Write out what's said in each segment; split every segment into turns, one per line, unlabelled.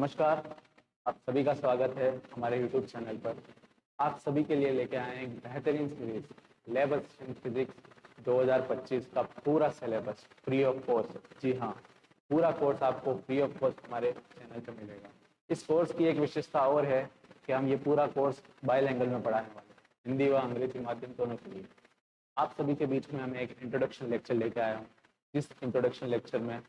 नमस्कार। आप सभी का स्वागत है हमारे YouTube चैनल पर। आप सभी के लिए लेके आए हैं एक बेहतरीन सीरीज लैब असिस्टेंट फिजिक्स 2025 का पूरा सिलेबस फ्री ऑफ कॉस्ट। जी हाँ, पूरा कोर्स आपको फ्री ऑफ कॉस्ट हमारे चैनल पर मिलेगा। इस कोर्स की एक विशेषता और है कि हम ये पूरा कोर्स बाइलैंग्वेज में पढ़ाने वाले हैं, हिंदी व अंग्रेजी माध्यम दोनों के लिए। आप सभी के बीच में मैं एक इंट्रोडक्शन लेक्चर लेके आया हूँ, जिस इंट्रोडक्शन लेक्चर में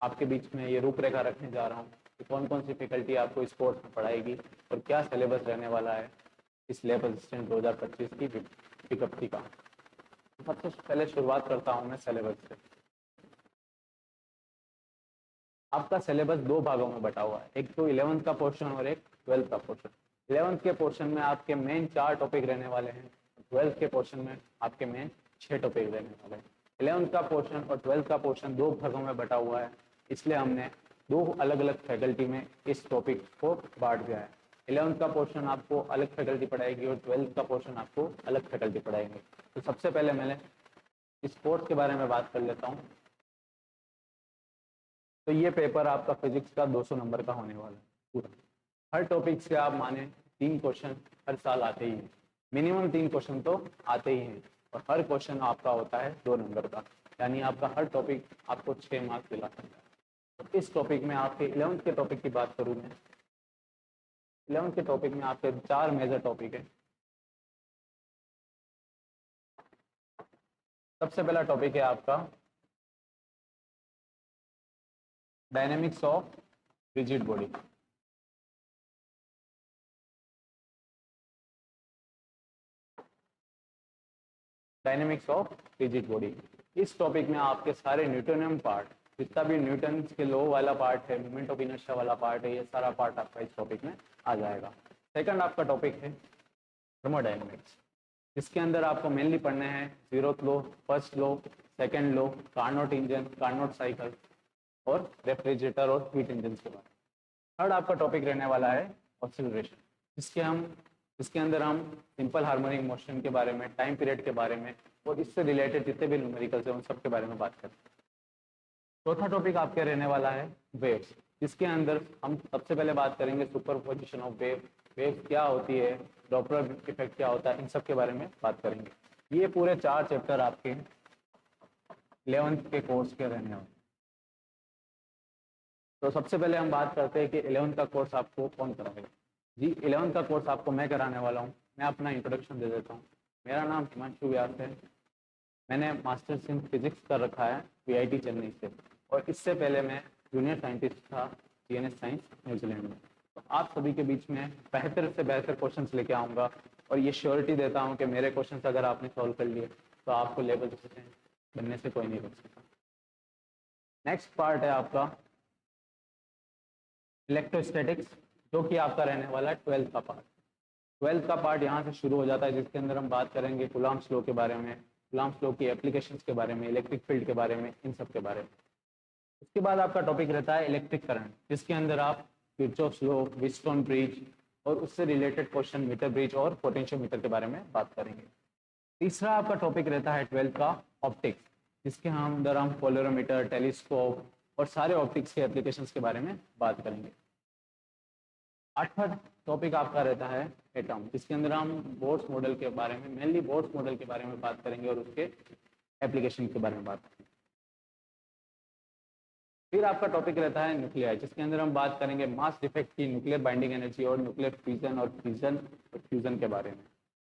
आपके बीच में ये रूपरेखा रखने जा रहा हूँ कि कौन कौन सी फैकल्टी आपको इस कोर्स में पढ़ाएगी और क्या सिलेबस रहने वाला है इस लैब असिस्टेंट 2025 की विज्ञप्ति का। सबसे पहले शुरुआत करता हूँ मैं सिलेबस से। आपका सिलेबस दो भागों में बटा हुआ है, एक तो 11th का पोर्शन और एक 12th का पोर्शन। 11th के पोर्शन में आपके मेन 4 टॉपिक रहने वाले हैं, 12th के पोर्शन में आपके मेन 6 टॉपिक रहने वाले हैं। 11th का पोर्शन और 12th का पोर्शन दो भागों में बटा हुआ है, इसलिए हमने दो अलग अलग फैकल्टी में इस टॉपिक को बांट दिया है। 11th का पोर्शन आपको अलग फैकल्टी पढ़ाएगी और 12th का पोर्शन आपको अलग फैकल्टी पढ़ाएंगे। तो सबसे पहले मैंने इस कोर्स के बारे में बात कर लेता हूँ। तो ये पेपर आपका फिजिक्स का 200 नंबर का होने वाला है पूरा। हर टॉपिक से आप माने 3 क्वेश्चन हर साल आते ही हैं, मिनिमम 3 क्वेश्चन तो आते ही हैं, और हर क्वेश्चन आपका होता है 2 नंबर का, यानी आपका हर टॉपिक आपको 6 मार्क्स दिला सकता है। तो इस टॉपिक में आपके 11th के टॉपिक की बात करूँ मैं, 11th के टॉपिक में आपके 4 मेजर टॉपिक है। सबसे पहला टॉपिक है आपका dynamics of rigid body. Dynamics of rigid body. इस टॉपिक में आपके सारे न्यूटोनियन पार्ट, जितना भी न्यूटन के लॉ वाला पार्ट है, मोमेंट ऑफ इनर्शिया वाला पार्ट है, ये सारा पार्ट आपका इस टॉपिक में आ जाएगा। सेकंड आपका टॉपिक है थर्मोडायनेमिक्स, जिसके अंदर आपको मेनली पढ़ने हैं zeroth law, first law, second law, Carnot engine, Carnot cycle और रेफ्रिजरेटर और हीट इंजन के बारे में। थर्ड आपका टॉपिक रहने वाला है ऑसिलरेशन, जिसके अंदर हम सिंपल हार्मोनिक मोशन के बारे में, टाइम पीरियड के बारे में और इससे रिलेटेड जितने भी न्यूमेरिकल्स हैं उन सब के बारे में बात करते हैं। चौथा टॉपिक आपके रहने वाला है वेव्स, जिसके अंदर हम सबसे पहले बात करेंगे सुपरपोजिशन ऑफ वेव क्या होती है, डॉपलर इफेक्ट क्या होता है, इन सब के बारे में बात करेंगे। ये पूरे 4 चैप्टर आपके 11th के कोर्स के रहने वाले। तो सबसे पहले हम बात करते हैं कि 11th का कोर्स आपको कौन कराएगा। जी, 11th का कोर्स आपको मैं कराने वाला हूँ। मैं अपना इंट्रोडक्शन दे देता हूँ। मेरा नाम हिमांशु व्यास है। मैंने मास्टर्स इन फिजिक्स कर रखा है VIT चेन्नई से, और इससे पहले मैं जूनियर साइंटिस्ट था GNS साइंस न्यूजीलैंड में। तो आप सभी के बीच में बेहतर से बेहतर क्वेश्चंस लेके आऊँगा, और ये श्योरिटी देता हूँ कि मेरे क्वेश्चंस अगर आपने सॉल्व कर लिए तो आपको लेवल बनने से कोई नहीं रोक सकता। नेक्स्ट पार्ट है आपका इलेक्ट्रोस्टैटिक्स, जो कि आपका रहने वाला है 12th का पार्ट। 12th का पार्ट यहाँ से शुरू हो जाता है, जिसके अंदर हम बात करेंगे कूलॉम्स लॉ के बारे में, कूलॉम्स लॉ की एप्लीकेशंस के बारे में, इलेक्ट्रिक फील्ड के बारे में, इन सब के बारे में। उसके बाद आपका टॉपिक रहता है इलेक्ट्रिक करंट, जिसके अंदर आप किरचॉफ्स लॉ, व्हीटस्टोन ब्रिज और उससे रिलेटेड क्वेश्चन मीटर ब्रिज और पोटेंशियोमीटर के बारे में बात करेंगे। तीसरा आपका टॉपिक रहता है 12th का ऑप्टिक्स, जिसके अंदर हम पोलरोमीटर, टेलीस्कोप और सारे ऑप्टिक्स के एप्लीकेशंस के बारे में बात करेंगे। 8वां टॉपिक आपका रहता है एटम, जिसके अंदर हम बोर्स मॉडल के बारे में, मेनली बोर्स मॉडल के बारे में बात करेंगे और उसके एप्लीकेशन के बारे में बात करेंगे। फिर आपका टॉपिक रहता है न्यूक्लियर, जिसके अंदर हम बात करेंगे मास डिफेक्ट की, न्यूक्लियर बाइंडिंग एनर्जी और न्यूक्लियर फ्यूजन और फ्यूजन के बारे में।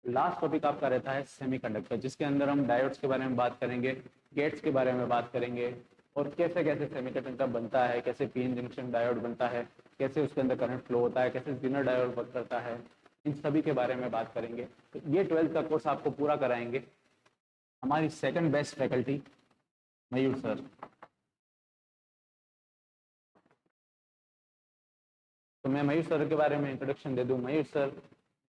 लास्ट टॉपिक आपका रहता है सेमीकंडक्टर, जिसके अंदर हम डायोड्स के बारे में बात करेंगे, गेट्स के बारे में बात करेंगे और कैसे कैसे सेमीकंडक्टर बनता है, कैसे पीएन जंक्शन डायोड बनता है, कैसे उसके अंदर करंट फ्लो होता है, कैसे जिनर डायोड वर्क करता है, इन सभी के बारे में बात करेंगे। तो ये 12th का कोर्स आपको पूरा कराएंगे हमारी सेकंड बेस्ट फैकल्टी मयूर सर। तो मैं मयूर सर के बारे में इंट्रोडक्शन दे दूं। मयूर सर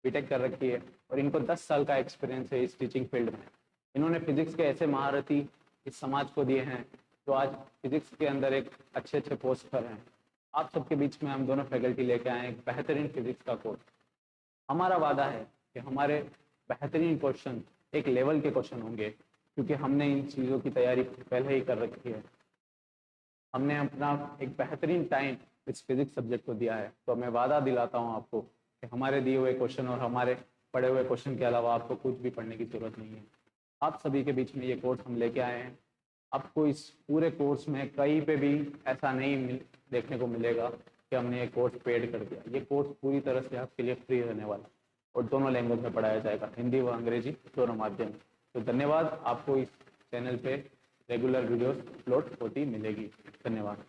बीटेक कर रखी है और इनको 10 साल का एक्सपीरियंस है इस टीचिंग फील्ड में। इन्होंने फिजिक्स के ऐसे महारथी इस समाज को दिए हैं जो आज फिजिक्स के अंदर एक अच्छे अच्छे पोस्ट पर हैं। आप सबके बीच में हम दोनों फैकल्टी लेके आए एक बेहतरीन फिजिक्स का कोर्स। हमारा वादा है कि हमारे बेहतरीन क्वेश्चन एक लेवल के क्वेश्चन होंगे, क्योंकि हमने इन चीज़ों की तैयारी पहले ही कर रखी है। हमने अपना एक बेहतरीन टाइम इस फिजिक्स सब्जेक्ट को दिया है। तो मैं वादा दिलाता हूँ आपको कि हमारे दिए हुए क्वेश्चन और हमारे पढ़े हुए क्वेश्चन के अलावा आपको कुछ भी पढ़ने की ज़रूरत नहीं है। आप सभी के बीच में ये कोर्स हम लेके आए हैं। आपको इस पूरे कोर्स में कहीं पे भी ऐसा नहीं देखने को मिलेगा कि हमने ये कोर्स पेड कर दिया। ये कोर्स पूरी तरह से आपके लिए फ्री रहने वाला है और दोनों लैंग्वेज में पढ़ाया जाएगा, हिंदी व अंग्रेजी दोनों माध्यम। तो धन्यवाद, आपको इस चैनल पे रेगुलर वीडियोस अपलोड होती मिलेगी। धन्यवाद।